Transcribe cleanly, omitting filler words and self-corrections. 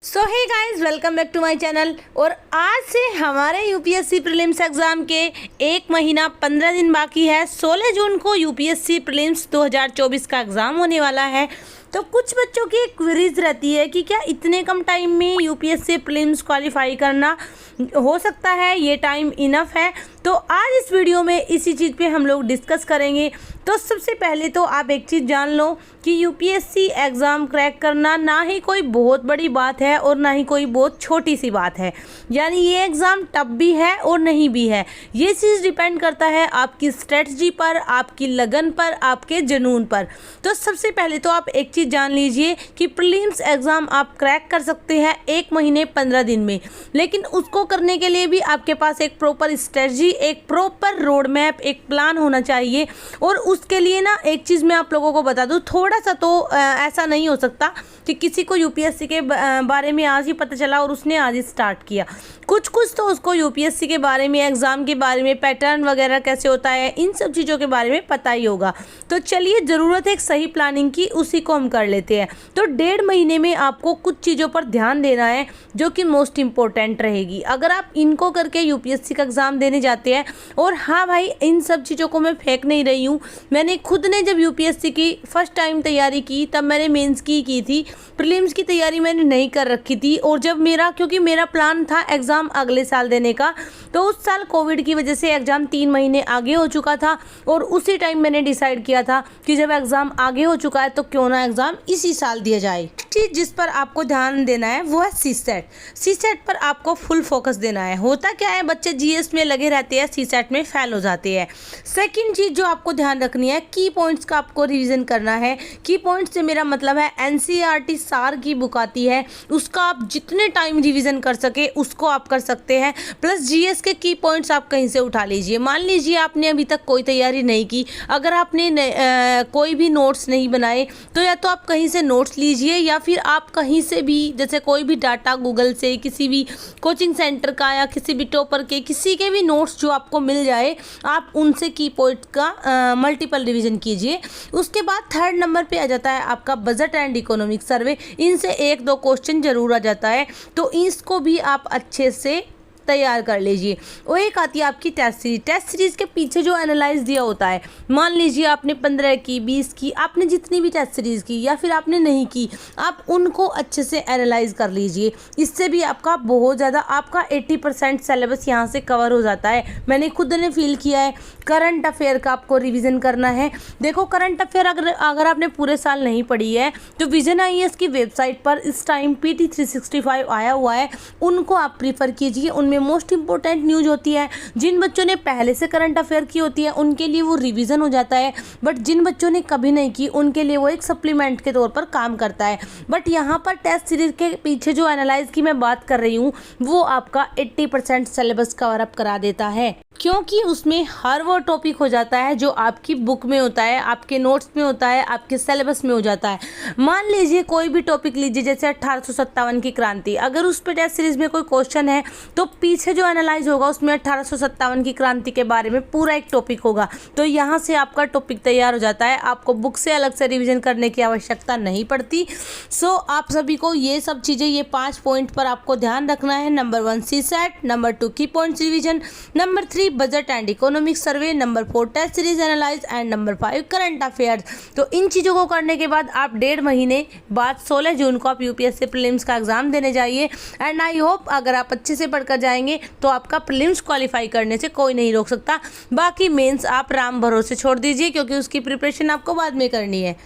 So hey guys, welcome back to my channel. और आज से हमारे यूपीएससी प्रीलिम्स एग्ज़ाम के 1 महीना 15 दिन बाकी है। 16 जून को यूपीएससी प्रीलिम्स 2024 का एग्ज़ाम होने वाला है। तो कुछ बच्चों की क्वेरीज रहती है कि क्या इतने कम टाइम में यूपीएससी प्रीलिम्स क्वालिफाई करना हो सकता है, ये टाइम इनफ है। तो आज इस वीडियो में इसी चीज़ पे हम लोग डिस्कस करेंगे। तो सबसे पहले तो आप एक चीज़ जान लो कि यूपीएससी एग्ज़ाम क्रैक करना ना ही कोई बहुत बड़ी बात है और ना ही कोई बहुत छोटी सी बात है। यानी ये एग्ज़ाम टफ भी है और नहीं भी है। ये चीज़ डिपेंड करता है आपकी स्ट्रेटजी पर, आपकी लगन पर, आपके जुनून पर। तो सबसे पहले तो आप एक चीज़ जान लीजिए कि प्रीलिम्स एग्ज़ाम आप क्रैक कर सकते हैं 1 महीने 15 दिन में। लेकिन उसको करने के लिए भी आपके पास एक प्रॉपर स्ट्रेटजी, एक प्रॉपर रोड मैप, एक प्लान होना चाहिए। और उसके लिए ना एक चीज़ मैं आप लोगों को बता दूं, थोड़ा सा तो ऐसा नहीं हो सकता कि किसी को यूपीएससी के बारे में आज ही पता चला और उसने आज ही स्टार्ट किया। कुछ तो उसको यूपीएससी के बारे में, एग्ज़ाम के बारे में, पैटर्न वगैरह कैसे होता है, इन सब चीज़ों के बारे में पता ही होगा। तो चलिए, ज़रूरत है एक सही प्लानिंग की, उसी को हम कर लेते हैं। तो 1.5 महीने में आपको कुछ चीज़ों पर ध्यान देना है जो कि मोस्ट इम्पोर्टेंट रहेगी। अगर आप इनको करके यूपीएससी का एग्ज़ाम देने जाते हैं, और हाँ भाई, इन सब चीज़ों को मैं फेंक नहीं रही हूँ। मैंने खुद ने जब यूपीएससी की फर्स्ट टाइम तैयारी की तब मैंने मेंस की थी, प्रीलिम्स की तैयारी मैंने नहीं कर रखी थी। और जब क्योंकि मेरा प्लान था एग्ज़ाम अगले साल देने का, तो उस साल कोविड की वजह से एग्ज़ाम 3 महीने आगे हो चुका था। और उसी टाइम मैंने डिसाइड किया था कि जब एग्ज़ाम आगे हो चुका है तो क्यों ना एग्ज़ाम इसी साल दिया जाए। चीज़ जिस पर आपको ध्यान देना है वो है सीसेट। सीसेट पर आपको फुल फोकस देना है। होता क्या है, बच्चे जीएस में लगे रहते हैं, सीसेट में फेल हो जाते हैं। सेकंड चीज़ जो आपको ध्यान रखनी है, की पॉइंट्स का आपको रिवीजन करना है। की पॉइंट्स से मेरा मतलब है एनसीईआरटी सार की बुक आती है, उसका आप जितने टाइम रिवीजन कर सके उसको आप कर सकते हैं। प्लस जीएस के की पॉइंट्स आप कहीं से उठा लीजिए। मान लीजिए आपने अभी तक कोई तैयारी नहीं की, अगर आपने कोई भी नोट्स नहीं बनाए तो या तो आप कहीं से नोट्स लीजिए, या फिर आप कहीं से भी जैसे कोई भी डाटा गूगल से, किसी भी कोचिंग सेंटर का या किसी भी टॉपर के, किसी के भी नोट्स जो आपको मिल जाए, आप उनसे की पॉइंट का मल्टीपल रिवीजन कीजिए। उसके बाद 3rd नंबर पे आ जाता है आपका बजट एंड इकोनॉमिक सर्वे। इनसे 1-2 क्वेश्चन जरूर आ जाता है, तो इसको भी आप अच्छे से तैयार कर लीजिए। और एक आती है आपकी टेस्ट सीरीज। टेस्ट सीरीज के पीछे जो एनालाइज दिया होता है, मान लीजिए आपने 15 की, 20 की, आपने जितनी भी टेस्ट सीरीज की या फिर आपने नहीं की, आप उनको अच्छे से एनालाइज कर लीजिए। इससे भी आपका बहुत ज़्यादा, आपका 80% सिलेबस यहाँ से कवर हो जाता है। मैंने खुद ने फील किया है। करंट अफेयर का आपको रिविज़न करना है। देखो, करंट अफेयर अगर आपने पूरे साल नहीं पढ़ी है तो विजन आईएएस की वेबसाइट पर इस टाइम PT 365 आया हुआ है, उनको आप प्रीफर कीजिए। उनमें मोस्ट इंपॉर्टेंट न्यूज होती है। जिन बच्चों ने पहले से करंट अफेयर की होती है उनके लिए वो रिवीजन हो जाता है, बट जिन बच्चों ने कभी नहीं की उनके लिए वो एक सप्लीमेंट के तौर पर काम करता है। बट यहाँ पर टेस्ट सीरीज के पीछे जो एनालाइज की मैं बात कर रही हूँ वो आपका 80% सिलेबस कवर अप करा देता है, क्योंकि उसमें हर वो टॉपिक हो जाता है जो आपकी बुक में होता है, आपके नोट्स में होता है, आपके सिलेबस में हो जाता है। मान लीजिए कोई भी टॉपिक लीजिए, जैसे 1857 की क्रांति, अगर उस पर टेस्ट सीरीज में कोई क्वेश्चन है तो पीछे जो एनालाइज होगा उसमें 1857 की क्रांति के बारे में पूरा एक टॉपिक होगा। तो यहाँ से आपका टॉपिक तैयार हो जाता है, आपको बुक से अलग से रिविजन करने की आवश्यकता नहीं पड़ती। सो आप सभी को ये सब चीज़ें, ये 5 पॉइंट पर आपको ध्यान रखना है। नंबर 1 सीसेट, नंबर 2 की points revision, number 3 budget and economic survey, number 4 test series analyse and number 5 current affairs. तो इन चीज़ों को करने के बाद आप 1.5 महीने बाद 16 जून को आप यूपीएससी प्रीलिम्स का एग्जाम देने जाइए। एंड आई होप अगर आप अच्छे से पढ़कर जाएंगे तो आपका प्रीलिम्स क्वालिफाई करने से कोई नहीं रोक सकता। बाकी मेंस आप राम भरोसे छोड़ दीजिए, क्योंकि उसकी प्रिपरेशन आपको बाद में करनी है।